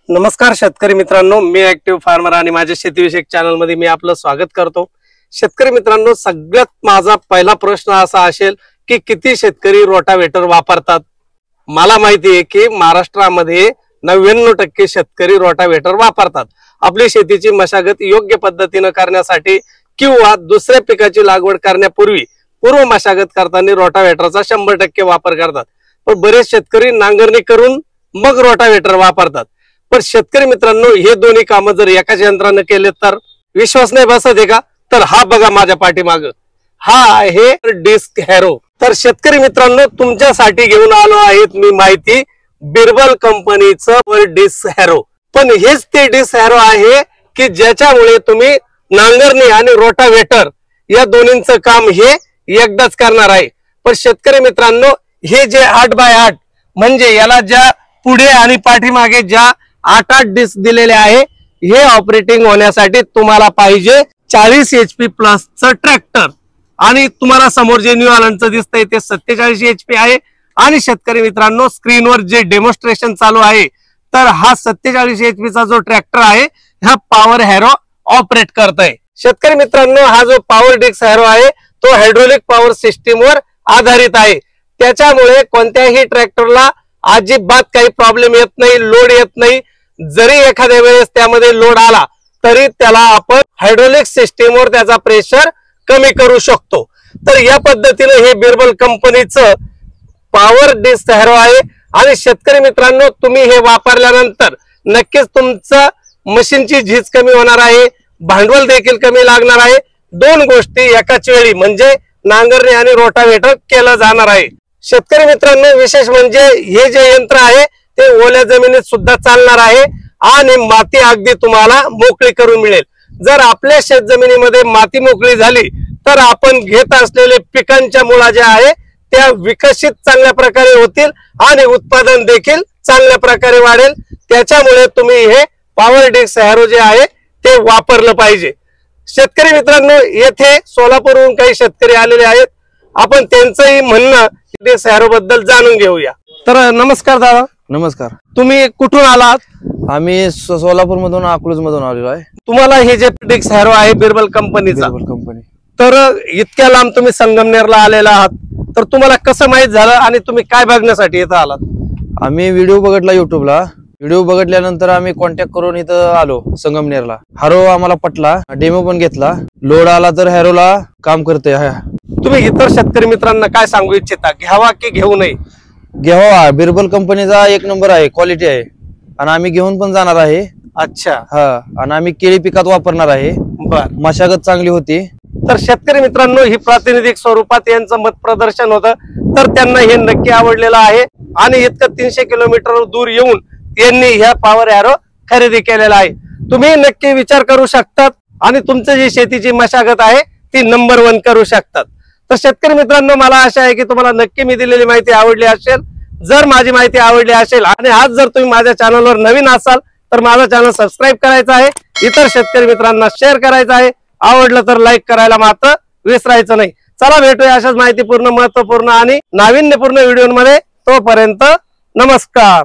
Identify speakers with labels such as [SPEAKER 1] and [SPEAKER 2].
[SPEAKER 1] नमस्कार शेतकरी मित्रांनो, मी ऍक्टिव्ह फार्मर आणि माझ्या शेतीविषयक चॅनल मध्ये मी आपलं स्वागत करतो। शेतकरी मित्रांनो, सगळ्यात माझा पहिला प्रश्न असा असेल की किती शेतकरी रोटावेटर वापरतात। मला माहिती आहे की महाराष्ट्रामध्ये 99% शेतकरी रोटावेटर वापरतात। आपली शेतीची मशागत योग्य पद्धतीने करण्यासाठी किंवा दुसऱ्या पिकाची लागवड करण्यापूर्वी पूर्व मशागत करताना रोटावेटरचा 100% वापर करतात। पण बरेच शेतकरी नांगरणी करून मग रोटावेटर वापरतात। पण शेतकरी मित्रांनो, हे दोन्ही कामं जर एकाच यंत्राने केले तर विश्वास नाही बसत आहे का? तर हा बघा माझ्या पाठीमाग, हा आहे डिस्क हॅरो। तर शेतकरी मित्रांनो, तुमच्यासाठी घेऊन आलो आहेत मी माहिती बिरबल कंपनीचं डिस्क हॅरो। पण हेच ते डिस्क हॅरो आहे की ज्याच्यामुळे तुम्ही नांगरणी आणि रोटावेटर या दोन्हींचं काम हे एकदाच करणार आहे। पण शेतकरी मित्रांनो, हे जे 8x8 म्हणजे याला ज्या पुढे आणि पाठीमागे ज्या 8 डिस्क दिलेले आहे, हे ऑपरेटिंग होण्यासाठी तुम्हाला पाहिजे 40 HP प्लसचं ट्रॅक्टर। आणि तुम्हाला समोर जे न्यू आलंचं दिसतंय ते 47 HP आहे। आणि शेतकरी मित्रांनो, स्क्रीनवर जे डेमॉन्स्ट्रेशन चालू आहे, तर हा 47 HP चा जो ट्रॅक्टर आहे हा पॉवर हॅरो ऑपरेट करतोय। शेतकरी मित्रांनो, हा जो पॉवर डिस्क हॅरो आहे तो हायड्रोलिक पॉवर सिस्टीमवर आधारित आहे। त्याच्यामुळे कोणत्याही ट्रॅक्टरला अजिबात काही प्रॉब्लेम येत नाही, लोड येत नाही। जरी एखाद्या वेळेस त्यामध्ये लोड आला तरी त्याला आपण हायड्रोलिक सिस्टीमवर त्याचा प्रेशर कमी करू शकतो। तर या पद्धतीने हे बिरबल कंपनीचं पॉवर डिस्क हॅरो आहे। आणि शेतकरी मित्रांनो, तुम्ही हे वापरल्यानंतर नक्कीच तुमचं मशीनची झीज कमी होणार आहे, भांडवल देखील कमी लागणार आहे। दोन गोष्टी एकाच वेळी म्हणजे नांगरणी आणि रोटावेटर केलं जाणार आहे। शेतकरी मित्रांनो, विशेष म्हणजे हे जे यंत्र आहे ते ओल्या जमिनीत सुद्धा चालणार आहे आणि माती अगदी तुम्हाला मोकळी करून मिळेल। जर आपल्या शेत जमिनीमध्ये माती मोकळी झाली तर आपण घेत असलेले पिकांच्या मुळा ज्या आहे त्या विकसित चांगल्या प्रकारे होतील आणि उत्पादन देखील चांगल्या प्रकारे वाढेल। त्याच्यामुळे तुम्ही हे पॉवर डिस्क हॅरो जे आहे ते वापरलं पाहिजे। शेतकरी मित्रांनो, येथे सोलापूरहून काही शेतकरी आलेले आहेत, आपण त्यांचंही म्हणणं डिस्क हॅरो बद्दल जाणून घेऊया। तर नमस्कार दादा।
[SPEAKER 2] नमस्कार।
[SPEAKER 1] तुम्ही कुठून आलात?
[SPEAKER 2] आम्ही सोलापूर मधून अकलूज मधून आलेलो आहे।
[SPEAKER 1] तुम्हाला हे जे डिस्क हॅरो आहे बिरबल कंपनीचा, तर इतक्या लांब तुम्ही संगमनेरला आलेला आहात, तर तुम्हाला कसं माहित झालं आणि तुम्ही काय बघण्यासाठी इथं आलात?
[SPEAKER 2] आम्ही व्हिडिओ बघितला युट्यूबला, व्हिडिओ बघितल्यानंतर आम्ही कॉन्टॅक्ट करून इथं आलो संगमनेरला। हॅरो आम्हाला पटला, डेमो पण घेतला, लोड आला तर हॅरोला काम करते।
[SPEAKER 1] तुम्ही इतर शेतकरी मित्रांना काय सांगू इच्छिता, घ्यावा की घेऊ नये?
[SPEAKER 2] घ्यावा, बिरबल कंपनीचा 1 नंबर आहे, क्वालिटी आहे आणि आम्ही घेऊन पण जाणार आहे।
[SPEAKER 1] अच्छा,
[SPEAKER 2] हा, आणि आम्ही केळी पिकात वापरणार आहे।
[SPEAKER 1] बर,
[SPEAKER 2] मशागत चांगली होती।
[SPEAKER 1] तर शेतकरी मित्रांनो, ही प्रातिनिधिक स्वरूपात यांचं मत प्रदर्शन होतं, तर त्यांना हे नक्की आवडलेलं आहे आणि इतकं 300 किलोमीटर दूर येऊन यांनी ह्या पॉवर हॅरो खरेदी केलेला आहे। तुम्ही नक्की विचार करू शकतात आणि तुमचं जी शेतीची मशागत आहे ती नंबर 1 करू शकतात। तर शेतकरी मित्रांनो, मला आशा आहे की तुम्हाला नक्की मी दिलेली माहिती आवडली असेल। जर माझी माहिती आवडली असेल आणि आज जर तुम्ही माझ्या चॅनलवर नवीन असाल तर माझा चॅनल सबस्क्राईब करायचा आहे, इतर शेतकरी मित्रांना शेअर करायचं आहे, आवडलं तर लाईक करायला मात्र विसरायचं नाही। चला, भेटूया अशाच माहितीपूर्ण, महत्वपूर्ण आणि नाविन्यपूर्ण व्हिडिओमध्ये। तोपर्यंत नमस्कार।